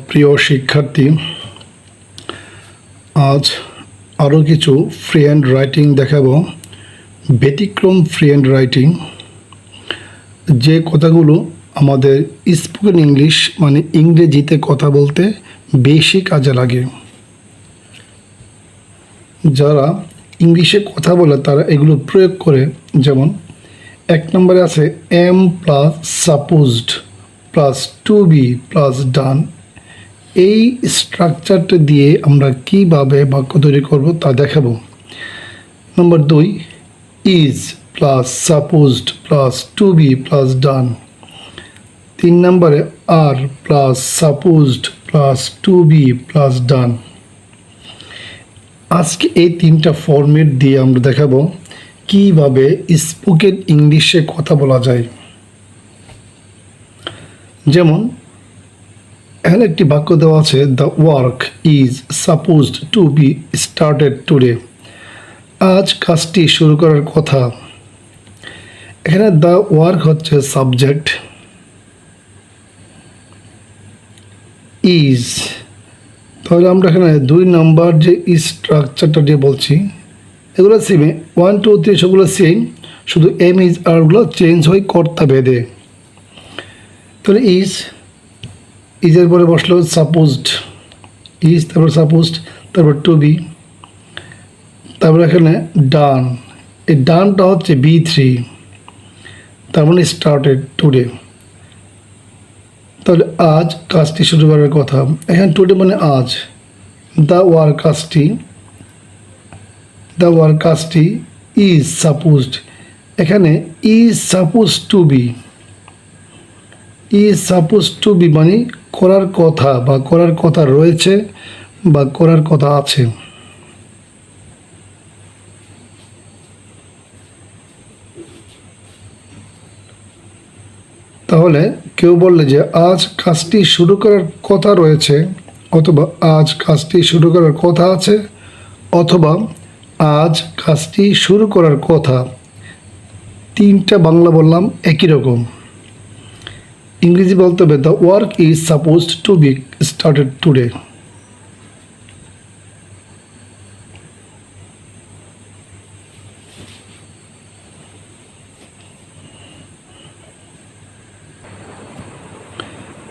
প্রিয় শিক্ষার্থী, আজ আরও কিছু ফ্রি হ্যান্ড রাইটিং দেখাবো। ব্যতিক্রম ফ্রি হ্যান্ড রাইটিং, যে কথাগুলো আমাদের স্পোকেন ইংলিশ মানে ইংরেজিতে কথা বলতে বেশি কাজে লাগে। যারা ইংলিশে কথা বলে তারা এগুলো প্রয়োগ করে। যেমন 1 নম্বরে আছে am plus supposed plus to be plus done. এই স্ট্রাকচারটা দিয়ে আমরা কিভাবে বাক্য তৈরি করব তা দেখাবো। Number 2, is plus supposed plus to be plus done. 3 নম্বরে are plus supposed plus to be plus done. আজকে এই 3টা ফরম্যাট দিয়ে আমরা দেখাবো কিভাবে স্পোকেন ইংলিশে কথা বলা যায়। যেমন এখানে একটি বাক্য দেওয়া আছে, the work is supposed to be started today. আজ কাজটি শুরু করার কথা। এখানে দ্য ওয়ার্ক হচ্ছে সাবজেক্ট, ইজ। তাহলে আমরা এখানে 2 নম্বর যে স্ট্রাকচারটা দিয়ে বলছি এগুলো সেমে, 1, 2, 3 সবগুলো সেম, শুধু এম ইজ আরগুলো চেঞ্জ হয় কর্তা ভেদে। তাহলে ইজের পরে বসলো সাপোজড, ইজ তারপর সাপোজড তারপর টু বি, তারপর এখানে ডান। এই ডানটা হচ্ছে B3, তার মানে স্টার্টেড টুডে। তাহলে আজ কাজটি শুরু করার কথা। এখানে টুডে মানে আজ। দ্য ওয়ার্ক কাজটি ইজ সাপোজড, এখানে ইজ সাপোজ টু বি মানে করার কথা বা করার কথা রয়েছে বা করার কথা আছে। তাহলে কেউ বললে যে আজ কাজটি শুরু করার কথা রয়েছে, অথবা আজ কাজটি শুরু করার কথা আছে, অথবা আজ কাজটি শুরু করার কথা, 3টা বাংলা বললাম একই রকম। ইংরেজি বলতে হবে the work is supposed to be started today.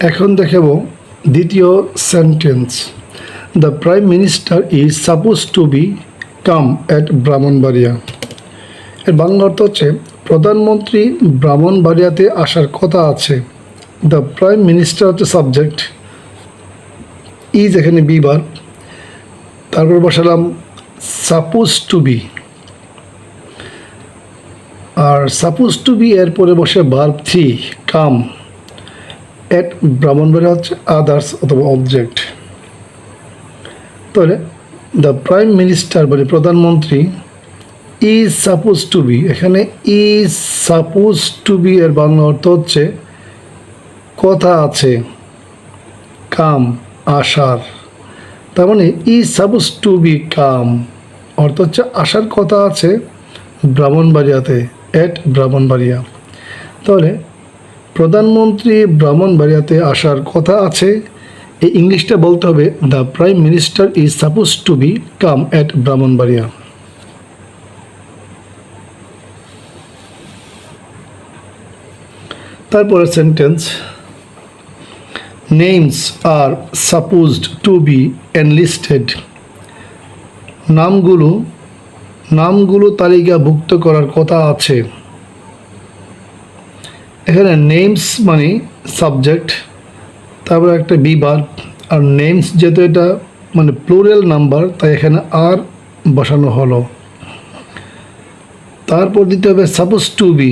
এখন দেখাবো দ্বিতীয় sentence, the prime minister is suppose to be come at Brahmanbaria. এর বাংলা অর্থ হচ্ছে প্রধানমন্ত্রী ব্রাহ্মণবাড়িয়াতে আসার কথা আছে। দ্য প্রাইম মিনিস্টার হচ্ছে সাবজেক্ট, ইজ এখানে বি ভার্ব, তারপর বসালাম সাপোজ টু বি, আর সাপোজ টু বি এরপরে বসে ভার্ব 3 কাম। অ্যাট ব্রাহ্মণবাড়িয়া হচ্ছে আদার্স অথবা অবজেক্ট। তাহলে দ্য প্রাইম মিনিস্টার মানে প্রধানমন্ত্রী ইজ সাপোজ টু বি, এখানে ইজ সাপোজ টু বি এর বাংলা অর্থ হচ্ছে কথা আছে, কাম আসার। তার মানে ইজ সাপোজ টু বি কাম অর্থ হচ্ছে আসার কথা আছে ব্রাহ্মণবাড়িয়াতে, অ্যাট ব্রাহ্মণবাড়িয়া। তাহলে প্রধানমন্ত্রী ব্রাহ্মণবাড়িয়াতে আসার কথা আছে, এই ইংলিশটা বলতে হবে the prime minister is suppose to be come at Brahmanbaria. তারপরে sentence, names are supposed to be enlisted. নামগুলো তালিকাভুক্ত করার কথা আছে। এখানে নেমস মানে সাবজেক্ট, তারপরে একটা বি ভার্ব, আর নেমস যেহেতু এটা মানে প্লুরাল নাম্বার তাই এখানে আর বসানো হলো। তারপর দিতে হবে সাপোজ টু বি,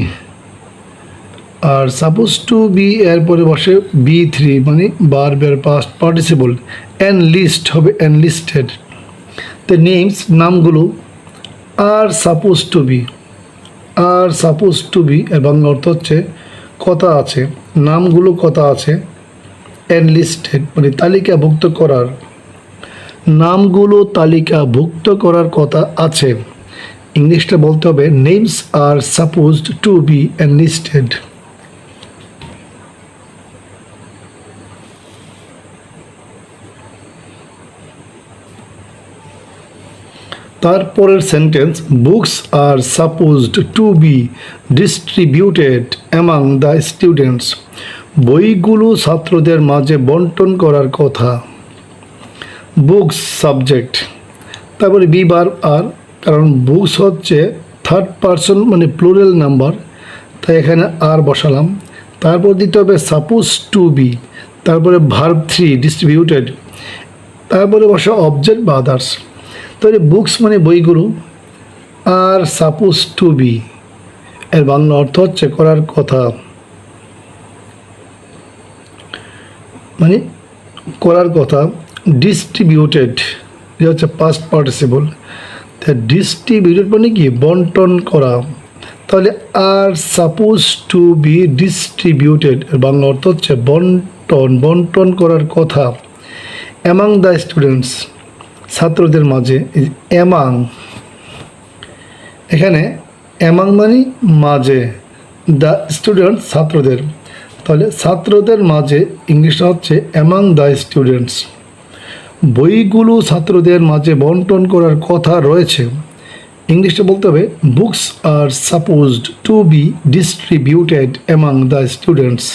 আর সাপোজ টু বি এরপরে বসে B3 মানে ভার্বের পাস্ট পার্টিসিপল, এনলিস্ট হবে এনলিস্টেড। তো নেমস নামগুলো, আর সাপোজ টু বি এর বাংলা অর্থ হচ্ছে কথা আছে, নামগুলো কথা আছে, এনলিস্টেড মানে তালিকাভুক্ত করার, নামগুলো তালিকাভুক্ত করার কথা আছে। ইংলিশটা বলতে হবে names are supposed to be enlisted. তারপরের sentence, books are supposed to be distributed among the students. বইগুলো ছাত্রদের মাঝে বন্টন করার কথা। বুকস সাবজেক্ট, তারপরে বি বার আর, কারণ বুকস হচ্ছে থার্ড পারসন মানে প্লুরাল নাম্বার, তাই এখানে আর বসালাম। তারপর দিতে হবে সাপোজ টু বি, তারপরে ভার্ব 3 ডিস্ট্রিবিউটেড, তারপরে বসা অবজেক্ট বা আদার্স। তাহলে বুকস মানে বইগুলো, আর সাপোজ টু বি এর বাংলা অর্থ হচ্ছে করার কথা, মানে করার কথা। ডিস্ট্রিবিউটেড এটা হচ্ছে পাস্ট পার্টিসিপল, ডিস্ট্রিবিউটেড মানে কি বন্টন করা। তাহলে আর সাপোজ টু বি ডিস্ট্রিবিউটেড এর বাংলা অর্থ হচ্ছে বন্টন করার কথা। অ্যামাং দ্য স্টুডেন্টস ছাত্রদের মাঝে, অ্যামাং এখানে অ্যামাং মানে মাঝে, দ্য স্টুডেন্টস ছাত্রদের, তাহলে ছাত্রদের মাঝে ইংলিশটা হচ্ছে অ্যামাং দ্য স্টুডেন্টস। বইগুলো ছাত্রদের মাঝে বন্টন করার কথা রয়েছে, ইংলিশটা বলতে হবে books are supposed to be distributed among the students.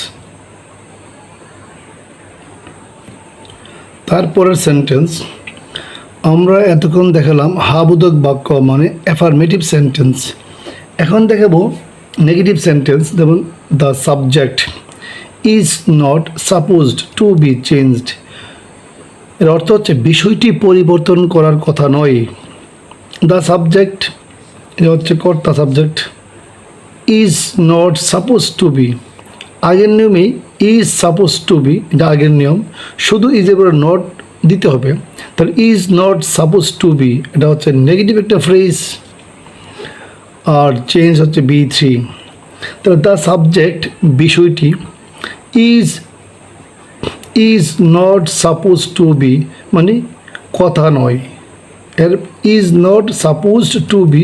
তারপরের সেন্টেন্স, আমরা এতক্ষণ দেখালাম হাবোধক বাক্য মানে অ্যাফার্মেটিভ সেন্টেন্স। এখন দেখাবো নেগেটিভ সেন্টেন্স, যেমন the subject is not supposed to be changed. এর অর্থ হচ্ছে বিষয়টি পরিবর্তন করার কথা নয়। দ্য সাবজেক্ট এটা হচ্ছে কর্তা subject, is not suppose to be আগের নিয়মেই ইজ সাপোজ টু বি, এটা আগের নিয়ম, শুধু ইজ এর পরে নট দিতে হবে। তাহলে is not suppose to be এটা হচ্ছে নেগেটিভ একটা ফ্রেজ, আর চেঞ্জ হচ্ছে B3। তাহলে দ্য সাবজেক্ট বিষয়টি, is not suppose to be মানে কথা নয়, এর is not supposed to be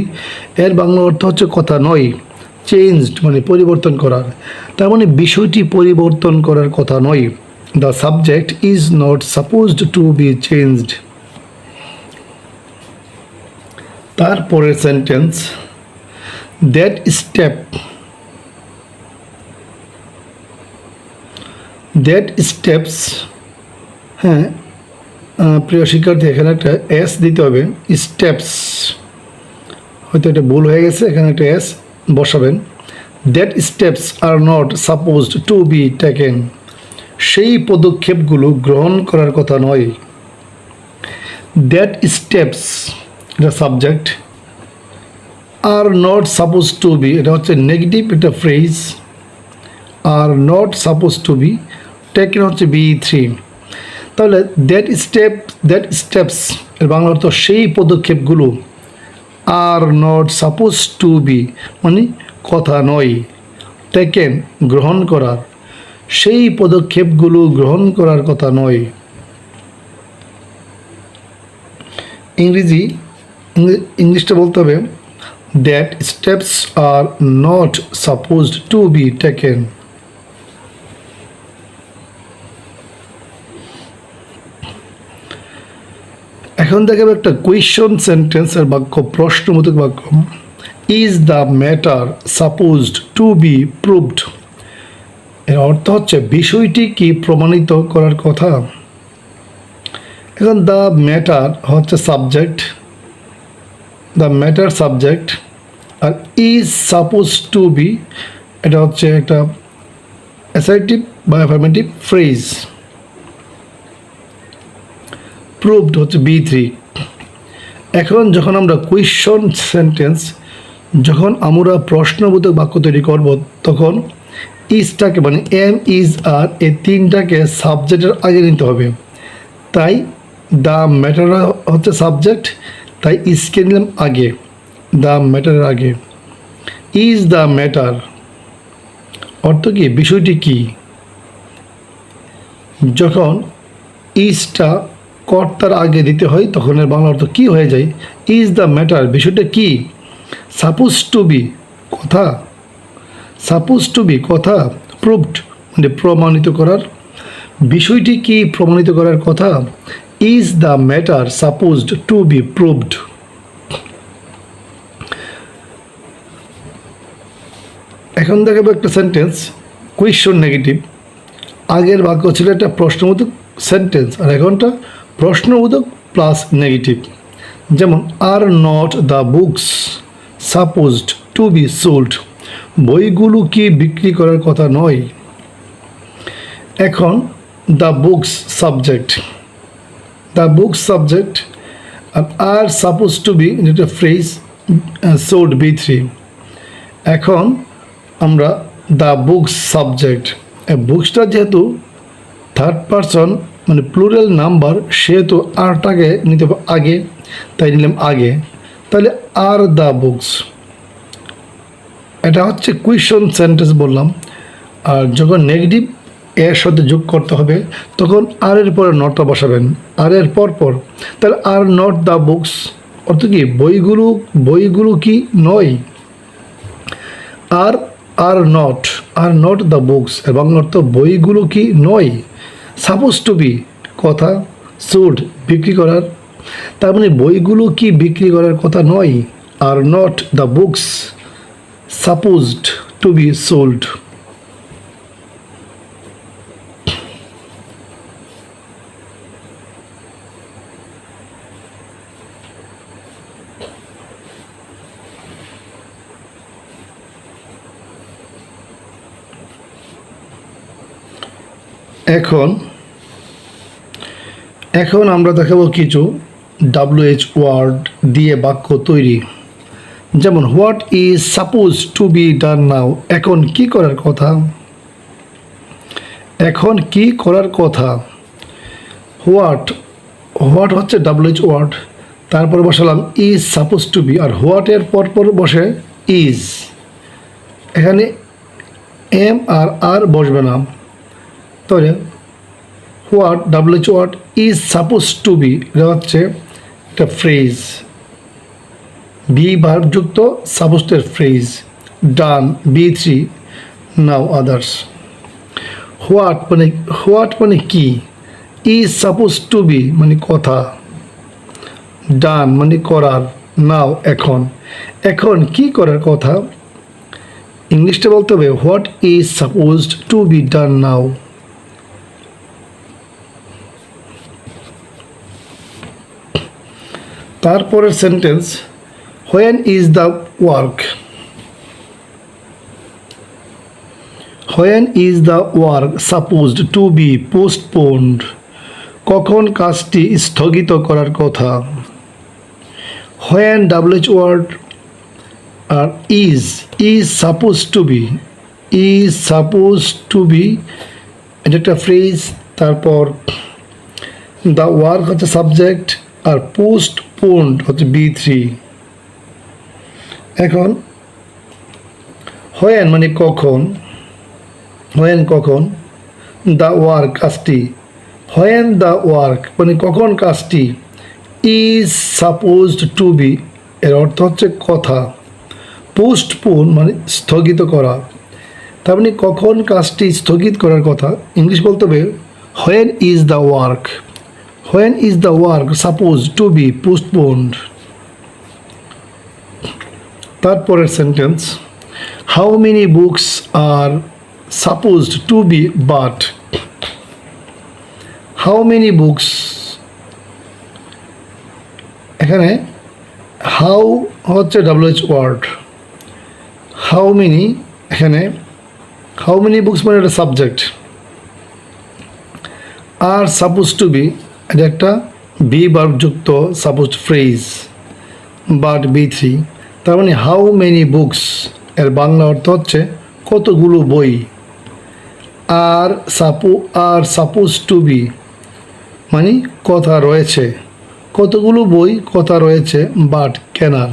এর বাংলা অর্থ হচ্ছে কথা নয়। চেঞ্জড মানে পরিবর্তন করার, তার মানে বিষয়টি পরিবর্তন করার কথা নয়। The subject is not supposed to be changed. তারপরের সেন্টেন্স, দ্যাট স্টেপস, হ্যাঁ প্রিয় শিক্ষার্থী এখানে একটা এস দিতে হবে, স্টেপস, হয়তো এটা ভুল হয়ে গেছে, এখানে একটা এস বসাবেন। That steps are not supposed to be taken, সেই পদক্ষেপগুলো গ্রহণ করার কথা নয়। দ্যাট স্টেপস এটা subject, are not suppose to be এটা হচ্ছে নেগেটিভ একটা phrase, are not suppose to be taken হচ্ছে B3। তাহলে দ্যাট স্টেপস এর বাংলা অর্থ সেই পদক্ষেপগুলো, are not suppose to be মানে কথা নয়, টেকেন গ্রহণ করার, সেই পদক্ষেপগুলো গ্রহণ করার কথা নয়। ইংলিশটা বলতে হবে that steps are not supposed to be taken. এখন দেখাবো একটা কোয়েশ্চন সেন্টেন্সের বাক্য, প্রশ্নবোধক বাক্য। Is the matter supposed to be proved, এর অর্থ হচ্ছে বিষয়টি কি প্রমাণিত করার কথা। এখন দ্য ম্যাটার হচ্ছে সাবজেক্ট, দ্য ম্যাটার সাবজেক্ট, আর ইজ সাপোজ টু বি এটা হচ্ছে একটা অ্যাসার্টিভ বা অ্যাফার্মেটিভ ফ্রেজ। প্রুভড হচ্ছে B3। এখন যখন আমরা কোয়েশ্চন সেন্টেন্স, যখন আমরা প্রশ্নবোধক বাক্য তৈরি করব, তখন ইজটাকে মানে এম, ইজ, আর এই তিনটাকে সাবজেক্টের আগে নিতে হবে। তাই দ্য ম্যাটার হচ্ছে সাবজেক্ট, তাই ইজকে নিলাম আগে, দ্য ম্যাটারের আগে। ইজ দ্য ম্যাটার অর্থ কি, বিষয়টি কি। যখন ইজটা কর্তার আগে দিতে হয় তখন এর বাংলা অর্থ কী হয়ে যায়, ইজ দ্য ম্যাটার বিষয়টা কি। সাপোজ টু বি কথা, সাপোজ টু বি কথা, প্রুভড মানে প্রমাণিত করার, বিষয়টি কি প্রমাণিত করার কথা। Is the matter supposed to be proved. এখন দেখাবো একটা সেন্টেন্স কুয়েশন নেগেটিভ। আগের বাক্য ছিল একটা প্রশ্নবোধক সেন্টেন্স, আর এখনটা প্রশ্নবোধক প্লাস নেগেটিভ। যেমন are not the books supposed to be sold, বইগুলো কি বিক্রি করার কথা নয়। এখন the books subject, the books subject R suppose to be যেটা ফ্রেজ সোল্ড B3। এখন আমরা দ্য বুকস সাবজেক্ট, বুকসটা যেহেতু থার্ড পারসন মানে প্লুরাল নাম্বার, সেহেতু আরটাকে নিতে হবে আগে, তাই নিলাম আগে। তাহলে আর দ্য বুকস, এটা হচ্ছে কুয়েশন সেন্টেন্স বললাম। আর যখন নেগেটিভ এর সাথে যোগ করতে হবে তখন আর এর পরে নটটা বসাবেন, আর এর পর পর। তাহলে আর নট দ্য বুকস অর্থ কি বইগুলো কি নয়। আর নট দ্য বুকস এবং অর্থ বইগুলো কি নয়। সাপোজ টু বি কথা, শুড বিক্রি করার, তার মানে বইগুলো কি বিক্রি করার কথা নয়। আর not the books supposed to be sold. এখন আমরা দেখাবো কিছু WH ওয়ার্ড দিয়ে বাক্য তৈরি। যেমন what is suppose to be done now, এখন কি করার কথা। এখন কি করার কথা। হোয়াট হচ্ছে WH ওয়ার্ড, তারপর বসালাম ইজ সাপোজ টু বি, আর হোয়াটের পরপর বসে ইজ। এখানে এম আর বসবে না। তাহলে what WH word is suppose to be, এটা হচ্ছে একটা ফ্রেজ, বি ভার্ব যুক্ত সাপোজের phrase. Done B3, now others. What মানে কি, ইজ সাপোজ টু বি মানে কথা, ডান মানে করার, নাও এখন কি করার কথা। ইংলিশটা বলতে হবে what is supposed to be done now. তারপরের sentence when is the work. When is the work supposed to be postponed, কখন কাজটি স্থগিত করার কথা। হোয়েন WH ওয়ার্ড আর ইজ সাপোজ টু বি এটা একটা ফ্রেজ। তারপর দ্য ওয়ার্ক হচ্ছে সাবজেক্ট, আর পোস্টপোন্ড হচ্ছে B3। এখন হোয়েন মানে কখন, দ্য ওয়ার্ক কাজটি, হোয়েন দ্য ওয়ার্ক মানে কখন কাজটি ইজ সাপোজড টু বি, এর অর্থ হচ্ছে কথা। পোস্টপোন মানে স্থগিত করা, তার মানে কখন কাজটি স্থগিত করার কথা। ইংলিশ বলতে হবে when is the work suppose to be postponed. তারপরের sentence how many books are supposed to be bought. How many books, এখানে হাউ হচ্ছে WH ওয়ার্ড, হাউ মেনি, এখানে হাউ মেনি বুকস মানে একটা subject, R suppose to be এটা একটা be verb যুক্ত suppose phrase, bought B3। তার মানে হাউ মেনি বুকস এর বাংলা অর্থ হচ্ছে কতগুলো বই। আর সাপোজ টু বি মানে কথা রয়েছে, কতগুলো বই কথা রয়েছে, বাট কেনার,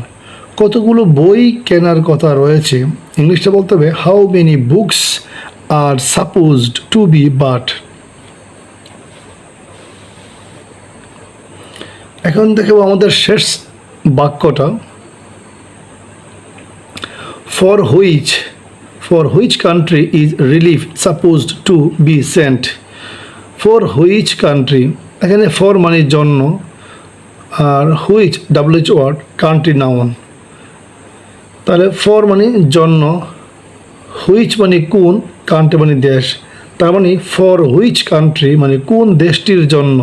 কতগুলো বই কেনার কথা রয়েছে। ইংলিশটা বলতে হবে how many books are supposed to be bought. এখন দেখব আমাদের শেষ বাক্যটা for which country is relief supposed to be sent. For which country, এখানে ফর মানে জন্য, আর which WH word country noun. তাহলে ফর মানে জন্য, হুইচ মানে কোন, কান্ট্রি মানে দেশ, তার মানে ফর হুইচ কান্ট্রি মানে কোন দেশটির জন্য,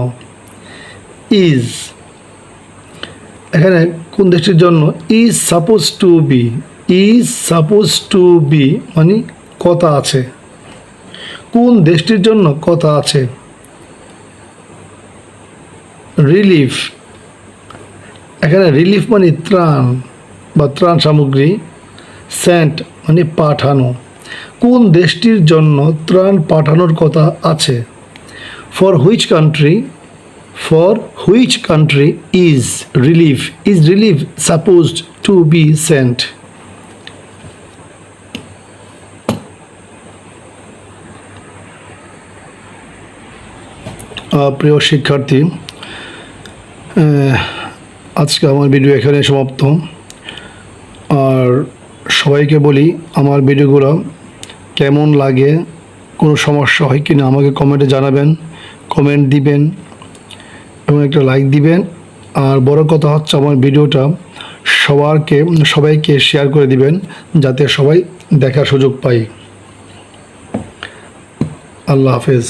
ইজ এখানে কোন দেশটির জন্য, is suppose to be, is suppose to be মানে কথা আছে, কোন দেশটির জন্য কথা আছে। রিলিফ এখানে রিলিফ মানে ত্রাণ বা ত্রাণ সামগ্রী, সেন্ট মানে পাঠানো, কোন দেশটির জন্য ত্রাণ পাঠানোর কথা আছে। For which country, for which country is relief supposed to be Saint. প্রিয় শিক্ষার্থী, আজকে আমার ভিডিও এখানে সমাপ্ত। আর সবাইকে বলি, আমার ভিডিওগুলো কেমন লাগে, কোনো সমস্যা হয় কি না আমাকে কমেন্টে জানাবেন, কমেন্ট দিবেন এবং একটা লাইক দিবেন। আর বড় কথা হচ্ছে আমার ভিডিওটা সবাইকে শেয়ার করে দিবেন যাতে সবাই দেখার সুযোগ পায়। আল্লাহ হাফেজ।